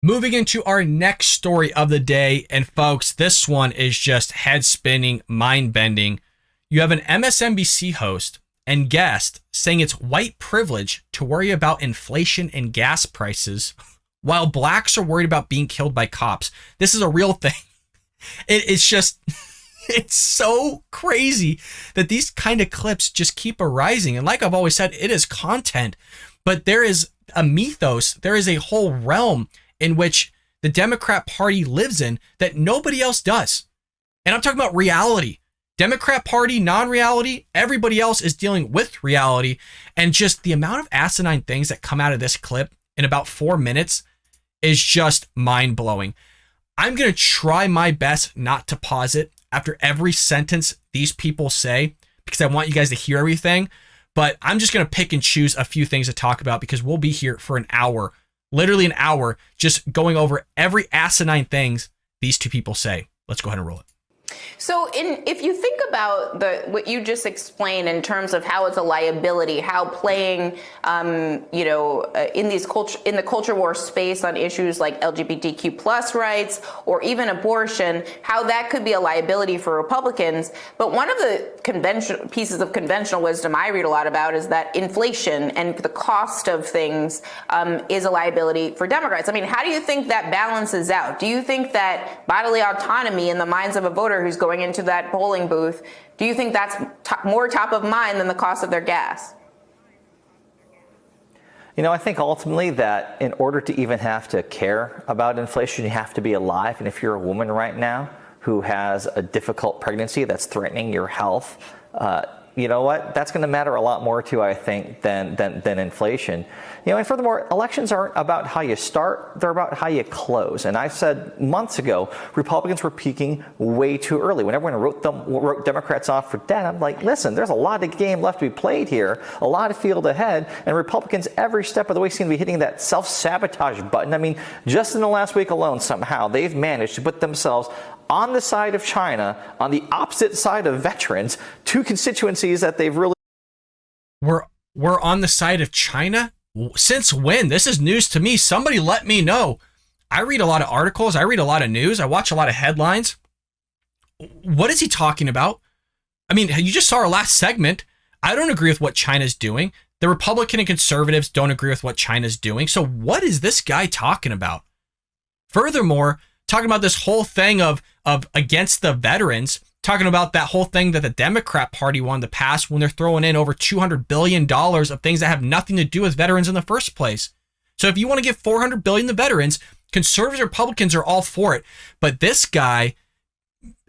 Moving into our next story of the day, and folks, this one is just head-spinning, mind-bending. You have an MSNBC host and guest saying it's white privilege to worry about inflation and gas prices while blacks are worried about being killed by cops. This is a real thing. It's just, it's so crazy that these kind of clips just keep arising. And like I've always said, it is content, but there is a mythos. There is a whole realm in which the Democrat Party lives in that nobody else does. And I'm talking about reality. Democrat Party, non-reality, everybody else is dealing with reality. And just the amount of asinine things that come out of this clip in about 4 minutes is just mind-blowing. I'm going to try my best not to pause it after every sentence these people say, because I want you guys to hear everything. But I'm just going to pick and choose a few things to talk about because we'll be here for an hour. Literally an hour, just going over every asinine things these two people say. Let's go ahead and roll it. So if you think about what you just explained in terms of how it's a liability, how playing, in the culture war space on issues like LGBTQ plus rights or even abortion, how that could be a liability for Republicans. But one of the pieces of conventional wisdom I read a lot about is that inflation and the cost of things is a liability for Democrats. I mean, how do you think that balances out? Do you think that bodily autonomy in the minds of a voter who's going into that polling booth, do you think that's more top of mind than the cost of their gas? I think ultimately that in order to even have to care about inflation, you have to be alive. And if you're a woman right now who has a difficult pregnancy that's threatening your health, you know what? That's going to matter a lot more to, I think, than inflation. And furthermore, elections aren't about how you start, they're about how you close. And I said months ago, Republicans were peaking way too early. When everyone wrote Democrats off for dead, I'm like, listen, there's a lot of game left to be played here, a lot of field ahead, and Republicans every step of the way seem to be hitting that self-sabotage button. I mean, just in the last week alone, somehow, they've managed to put themselves on the side of China, on the opposite side of veterans, two constituencies that they've really... We're on the side of China? Since when? This is news to me. Somebody let me know. I read a lot of articles. I read a lot of news. I watch a lot of headlines. What is he talking about? I mean, you just saw our last segment. I don't agree with what China's doing. The Republican and conservatives don't agree with what China's doing. So what is this guy talking about? Furthermore, talking about this whole thing of against the veterans, talking about that whole thing that the Democrat Party wanted to pass when they're throwing in over $200 billion of things that have nothing to do with veterans in the first place. So if you want to give $400 billion to veterans, conservatives and Republicans are all for it. But this guy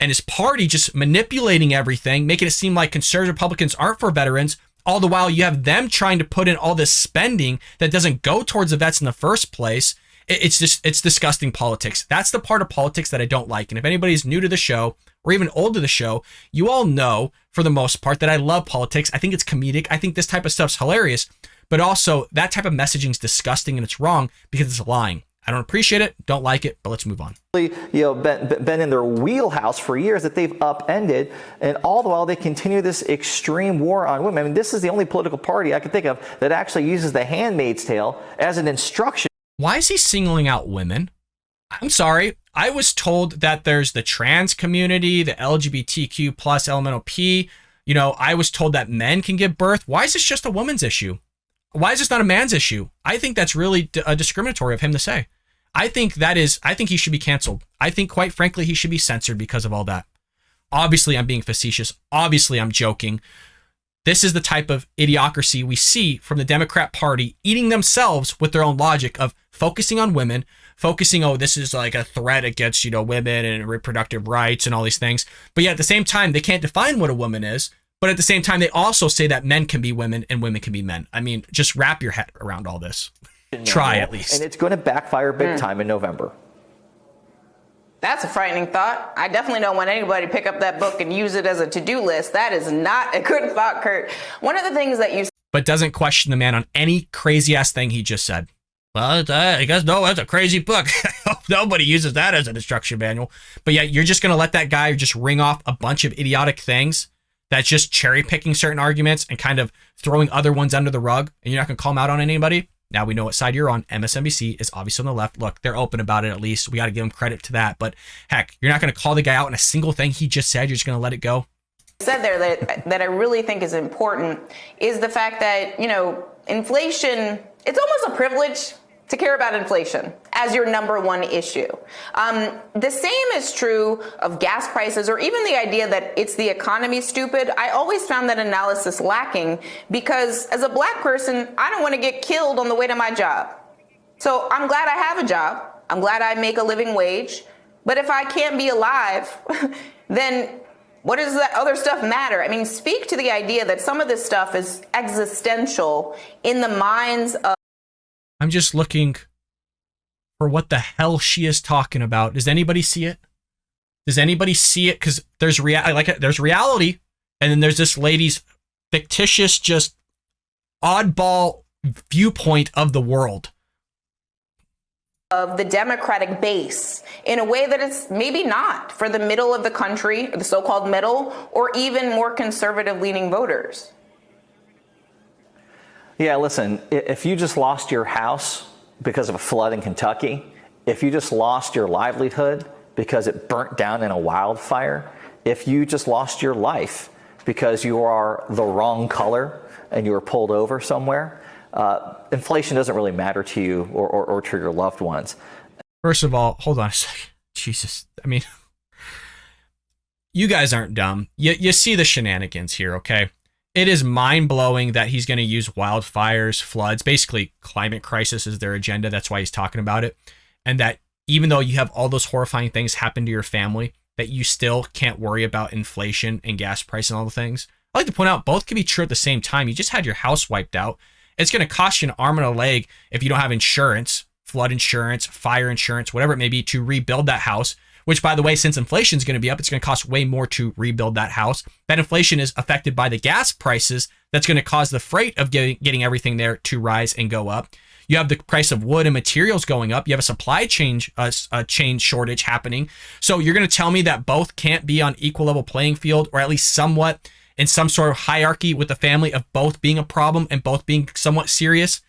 and his party just manipulating everything, making it seem like conservative Republicans aren't for veterans, all the while you have them trying to put in all this spending that doesn't go towards the vets in the first place. It's disgusting politics. That's the part of politics that I don't like. And if anybody's new to the show or even old to the show, you all know for the most part that I love politics. I think it's comedic. I think this type of stuff's hilarious, but also that type of messaging is disgusting and it's wrong because it's lying. I don't appreciate it, don't like it, but let's move on. Been in their wheelhouse for years that they've upended, and all the while they continue this extreme war on women. I mean, this is the only political party I can think of that actually uses the Handmaid's Tale as an instruction. Why is he singling out women? I'm sorry. I was told that there's the trans community, the LGBTQ plus elemental P. I was told that men can give birth. Why is this just a woman's issue? Why is this not a man's issue? I think that's really discriminatory of him to say. I think he should be canceled. I think, quite frankly, he should be censored because of all that. Obviously, I'm being facetious. Obviously, I'm joking. This is the type of idiocracy we see from the Democrat Party eating themselves with their own logic of focusing on women, focusing, this is like a threat against, women and reproductive rights and all these things. But yet at the same time, they can't define what a woman is. But at the same time, they also say that men can be women and women can be men. I mean, just wrap your head around all this. Try at least. And it's going to backfire big time in November. That's a frightening thought. I definitely don't want anybody to pick up that book and use it as a to-do list. That is not a good thought, Kurt. One of the things that you... But doesn't question the man on any crazy-ass thing he just said. Well, I guess, no, that's a crazy book. Nobody uses that as an instruction manual. But yeah, you're just going to let that guy just ring off a bunch of idiotic things that's just cherry-picking certain arguments and kind of throwing other ones under the rug, and you're not going to call him out on anybody? Now we know what side you're on. MSNBC is obviously on the left. Look, they're open about it at least. We got to give them credit to that. But heck, you're not going to call the guy out on a single thing he just said. You're just going to let it go. Said there that I really think is important is the fact that, inflation, it's almost a privilege to care about inflation as your number one issue. The same is true of gas prices, or even the idea that it's the economy, stupid. I always found that analysis lacking because as a black person, I don't want to get killed on the way to my job. So I'm glad I have a job. I'm glad I make a living wage. But if I can't be alive, then what does that other stuff matter? I mean, speak to the idea that some of this stuff is existential in the minds of. I'm just looking for what the hell she is talking about. Does anybody see it? Does anybody see it? Because there's there's reality, and then there's this lady's fictitious, just oddball viewpoint of the world. Of the Democratic base in a way that it's maybe not for the middle of the country, the so-called middle, or even more conservative-leaning voters. Yeah, listen, if you just lost your house because of a flood in Kentucky, if you just lost your livelihood because it burnt down in a wildfire, if you just lost your life because you are the wrong color and you were pulled over somewhere, inflation doesn't really matter to you or to your loved ones. First of all, hold on a second. Jesus. I mean, you guys aren't dumb. You see the shenanigans here, okay? It is mind-blowing that he's going to use wildfires, floods, basically climate crisis is their agenda. That's why he's talking about it. And that even though you have all those horrifying things happen to your family, that you still can't worry about inflation and gas price and all the things. I like to point out both can be true at the same time. You just had your house wiped out. It's going to cost you an arm and a leg if you don't have insurance, flood insurance, fire insurance, whatever it may be, to rebuild that house. Which, by the way, since inflation is going to be up, it's going to cost way more to rebuild that house. That inflation is affected by the gas prices. That's going to cause the freight of getting everything there to rise and go up. You have the price of wood and materials going up. You have a supply chain shortage happening. So you're going to tell me that both can't be on equal level playing field, or at least somewhat in some sort of hierarchy with the family of both being a problem and both being somewhat serious?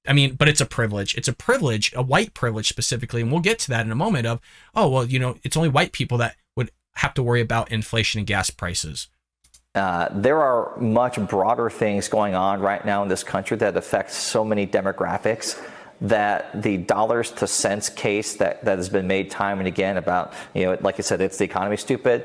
I mean, but it's a privilege. It's a privilege, a white privilege specifically, and we'll get to that in a moment of, oh, well, it's only white people that would have to worry about inflation and gas prices. There are much broader things going on right now in this country that affect so many demographics that the dollars to cents case that has been made time and again about, like I said, it's the economy, stupid.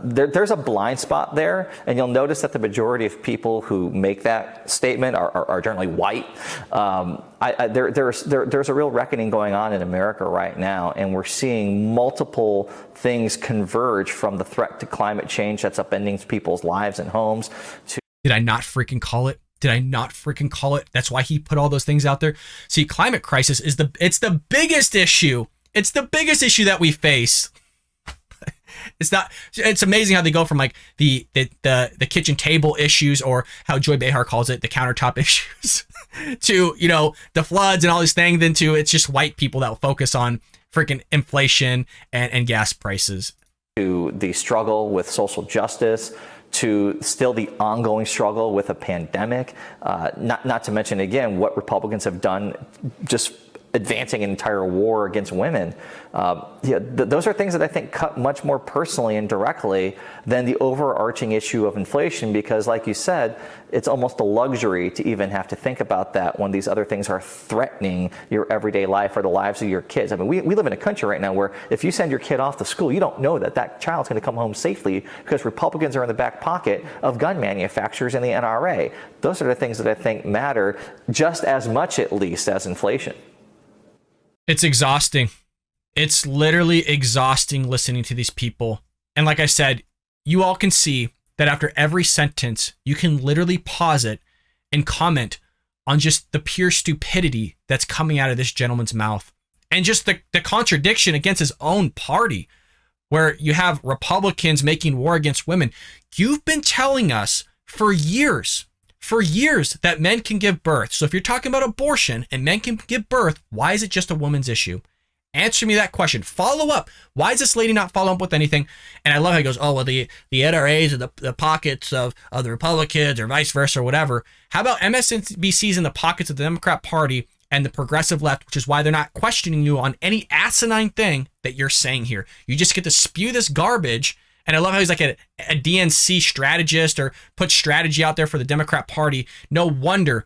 There's a blind spot there, and you'll notice that the majority of people who make that statement are generally white. There's a real reckoning going on in America right now, and we're seeing multiple things converge from the threat to climate change that's upending people's lives and homes to. Did I not freaking call it? That's why he put all those things out there. See, climate crisis is it's the biggest issue. It's the biggest issue that we face. It's amazing how they go from like the kitchen table issues, or how Joy Behar calls it, the countertop issues, to, the floods and all these things, then to it's just white people that will focus on freaking inflation and gas prices. To the struggle with social justice, to still the ongoing struggle with a pandemic, not to mention, again, what Republicans have done just advancing an entire war against women. Those are things that I think cut much more personally and directly than the overarching issue of inflation, because like you said, it's almost a luxury to even have to think about that when these other things are threatening your everyday life or the lives of your kids. I mean, we live in a country right now where if you send your kid off to school, you don't know that child's going to come home safely because Republicans are in the back pocket of gun manufacturers and the NRA. Those are the things that I think matter just as much, at least, as inflation. It's exhausting. It's literally exhausting listening to these people. And like I said, you all can see that after every sentence, you can literally pause it and comment on just the pure stupidity that's coming out of this gentleman's mouth. And just the contradiction against his own party, where you have Republicans making war against women. You've been telling us for years that men can give birth. So if you're talking about abortion and men can give birth, why is it just a woman's issue? Answer me that question. Follow up. Why is this lady not following up with anything? And I love how he goes, oh, well, the NRAs are the pockets of the Republicans or vice versa or whatever. How about MSNBC's in the pockets of the Democrat Party and the progressive left, which is why they're not questioning you on any asinine thing that you're saying here. You just get to spew this garbage. And I love how he's like a DNC strategist or put strategy out there for the Democrat Party. No wonder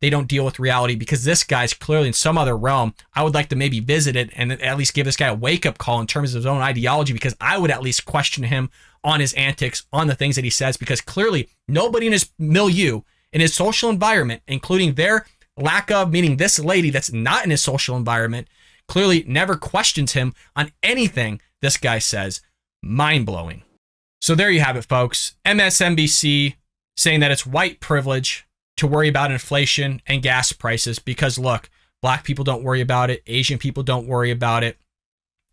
they don't deal with reality, because this guy's clearly in some other realm. I would like to maybe visit it and at least give this guy a wake-up call in terms of his own ideology, because I would at least question him on his antics, on the things that he says, because clearly nobody in his milieu, in his social environment, including their lack of, meaning this lady that's not in his social environment, clearly never questions him on anything this guy says. Mind-blowing. So there you have it, folks. MSNBC saying that it's white privilege to worry about inflation and gas prices because, look, black people don't worry about it. Asian people don't worry about it.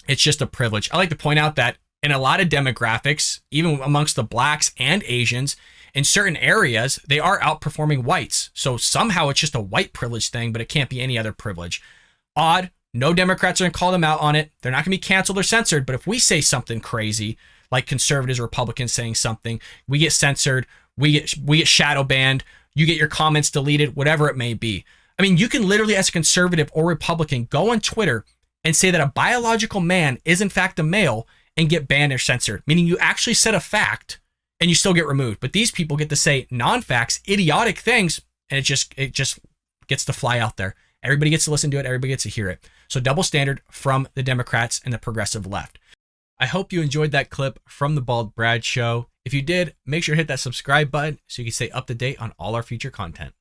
It's just a privilege. I like to point out that in a lot of demographics, even amongst the blacks and Asians, in certain areas, they are outperforming whites. So somehow it's just a white privilege thing, but it can't be any other privilege. Odd. No Democrats are going to call them out on it. They're not going to be canceled or censored. But if we say something crazy, like conservatives or Republicans saying something, we get censored, we get shadow banned, you get your comments deleted, whatever it may be. I mean, you can literally, as a conservative or Republican, go on Twitter and say that a biological man is in fact a male and get banned or censored, meaning you actually said a fact and you still get removed. But these people get to say non-facts, idiotic things, and it just gets to fly out there. Everybody gets to listen to it. Everybody gets to hear it. So double standard from the Democrats and the progressive left. I hope you enjoyed that clip from the Bald Brad Show. If you did, make sure to hit that subscribe button so you can stay up to date on all our future content.